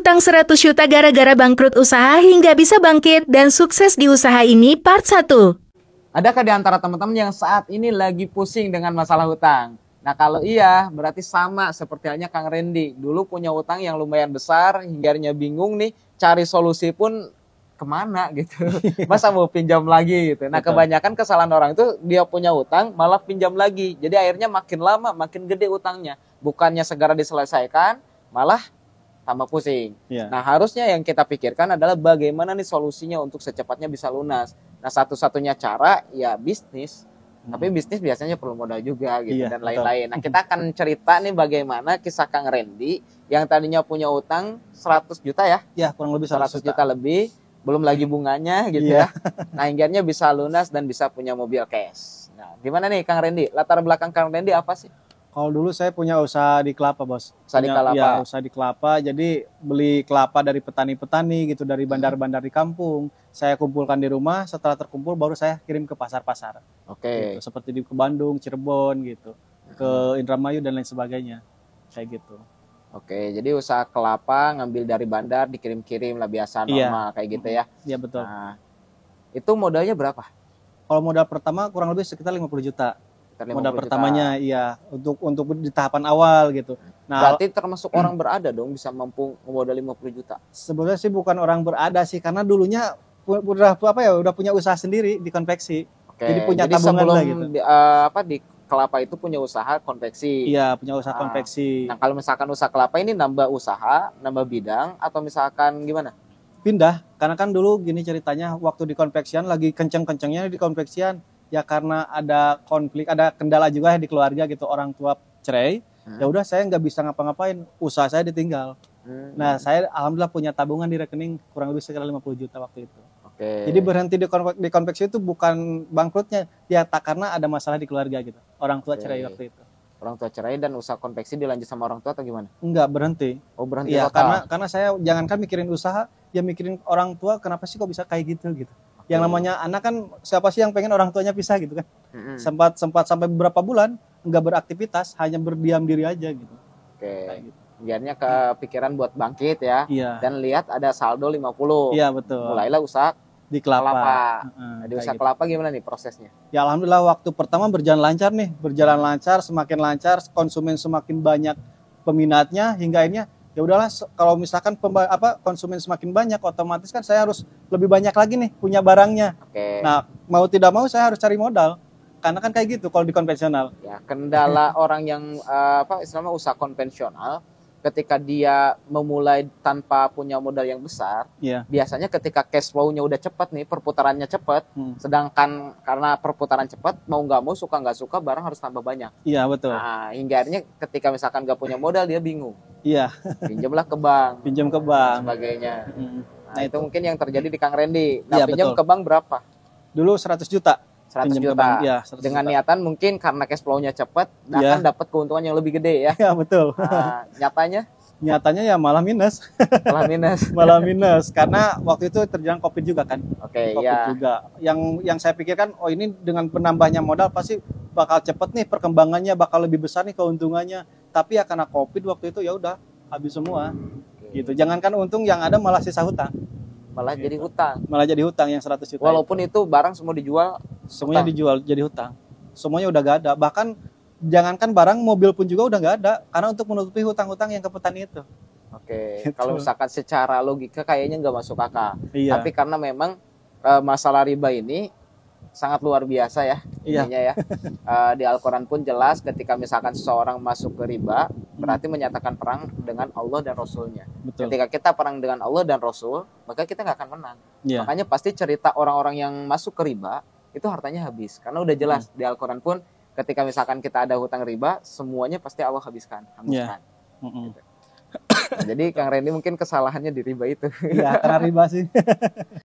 hutang 100 juta gara-gara bangkrut usaha hingga bisa bangkit dan sukses di usaha ini part 1. Adakah di antara teman-teman yang saat ini lagi pusing dengan masalah hutang? Nah kalau iya, berarti sama seperti halnya Kang Randy. Dulu punya hutang yang lumayan besar, hingga bingung nih, cari solusi pun kemana gitu. Masa mau pinjam lagi gitu. Nah kebanyakan kesalahan orang itu dia punya hutang malah pinjam lagi. Jadi akhirnya makin lama makin gede hutangnya. Bukannya segera diselesaikan, malah tambah pusing. Nah harusnya yang kita pikirkan adalah bagaimana nih solusinya untuk secepatnya bisa lunas. Nah satu-satunya cara ya bisnis. Tapi bisnis biasanya perlu modal juga gitu dan lain-lain. Nah kita akan cerita nih bagaimana kisah Kang Randy yang tadinya punya utang 100 juta ya. Ya kurang lebih 100 juta lebih. Belum lagi bunganya gitu ya. Nah akhirnya bisa lunas dan bisa punya mobil cash. Nah gimana nih Kang Randy? Latar belakang Kang Randy apa sih? Kalau dulu saya punya usaha di kelapa, Bos. Usaha di kelapa. Ya, usaha di kelapa. Jadi beli kelapa dari petani-petani gitu, dari bandar-bandar di kampung. Saya kumpulkan di rumah, setelah terkumpul baru saya kirim ke pasar-pasar. Oke. Gitu. Seperti ke Bandung, Cirebon gitu. Ke Indramayu dan lain sebagainya. Kayak gitu. Oke, jadi usaha kelapa ngambil dari bandar dikirim-kirim lah biasa normal kayak gitu ya. Iya, betul. Nah, itu modalnya berapa? Kalau modal pertama kurang lebih sekitar 50 juta. Modal pertamanya iya untuk di tahapan awal gitu. Nah, berarti termasuk orang berada dong bisa mampu modal 50 juta. Sebenarnya sih bukan orang berada sih karena dulunya udah punya usaha sendiri di konveksi. Oke, jadi punya jadi tabungan sebelum lah gitu. Di kelapa itu punya usaha konveksi. Iya, punya usaha konveksi. Nah, kalau misalkan usaha kelapa ini nambah usaha, nambah bidang atau misalkan gimana? Pindah, karena kan dulu gini ceritanya waktu di konveksian lagi kenceng-kencengnya di konveksian. Ya karena ada konflik, ada kendala juga ya di keluarga gitu, orang tua cerai. Ya udah saya nggak bisa ngapa-ngapain, usaha saya ditinggal. Nah saya alhamdulillah punya tabungan di rekening kurang lebih sekitar 50 juta waktu itu. Jadi berhenti di konveksi itu bukan bangkrutnya, ya karena ada masalah di keluarga gitu. Orang tua cerai waktu itu. Orang tua cerai dan usaha konveksi dilanjut sama orang tua atau gimana? Enggak, berhenti. Oh berhenti ya, total? Karena saya jangankan mikirin usaha, ya mikirin orang tua kenapa sih kok bisa kayak gitu. Yang namanya anak kan siapa sih yang pengen orang tuanya pisah gitu kan. Sempat sampai beberapa bulan nggak beraktivitas, hanya berdiam diri aja gitu. Gitu. Biarnya kepikiran buat bangkit ya. Dan lihat ada saldo 50. Iya betul. Mulailah usaha di kelapa. Nah, di usaha kelapa gimana nih prosesnya? Ya alhamdulillah waktu pertama berjalan lancar, semakin lancar, konsumen semakin banyak peminatnya hingga akhirnya ya udahlah kalau misalkan konsumen semakin banyak otomatis kan saya harus lebih banyak lagi nih punya barangnya. Nah mau tidak mau saya harus cari modal karena kan kayak gitu kalau di konvensional. Ya kendala orang yang istilahnya usaha konvensional ketika dia memulai tanpa punya modal yang besar, biasanya ketika cash flow-nya udah cepat nih, perputarannya cepat, sedangkan karena perputaran cepat, mau nggak mau, suka nggak suka, barang harus tambah banyak. Iya, betul. Nah, hingga akhirnya ketika misalkan nggak punya modal, dia bingung. Iya. Pinjamlah ke bank. Pinjam ke bank. Sebagainya. Nah, itu mungkin yang terjadi di Kang Randy. Nah, pinjam ke bank berapa? Dulu 100 juta. 100 juta. Ya, 100 dengan juta. niatan mungkin karena cash flow-nya cepat, akan dapat keuntungan yang lebih gede ya. Iya, betul. Nah, nyatanya ya malah minus. Malah minus karena waktu itu terjang Covid juga kan. Covid juga. Yang saya pikirkan ini dengan penambahnya modal pasti bakal cepet nih perkembangannya, bakal lebih besar nih keuntungannya. Tapi ya karena Covid waktu itu ya udah habis semua. Gitu. Jangankan untung, yang ada malah sisa hutang. Malah jadi hutang. Malah jadi hutang yang 100 juta. Walaupun itu barang semua dijual, semuanya dijual jadi hutang. Semuanya udah gak ada. Bahkan jangankan barang, mobil pun juga udah gak ada karena untuk menutupi hutang-hutang yang ke petani itu. Gitu. Kalau misalkan secara logika kayaknya nggak masuk akal. Tapi karena memang masalah riba ini sangat luar biasa ya ininya ya. Di Al-Quran pun jelas ketika misalkan seseorang masuk ke riba berarti menyatakan perang dengan Allah dan Rasulnya. Ketika kita perang dengan Allah dan Rasul, maka kita nggak akan menang. Makanya pasti cerita orang-orang yang masuk ke riba itu hartanya habis karena udah jelas di Al-Quran pun ketika misalkan kita ada hutang riba semuanya pasti Allah habiskan. Gitu. Nah, jadi Kang Randy mungkin kesalahannya di riba itu. Iya, karena riba sih.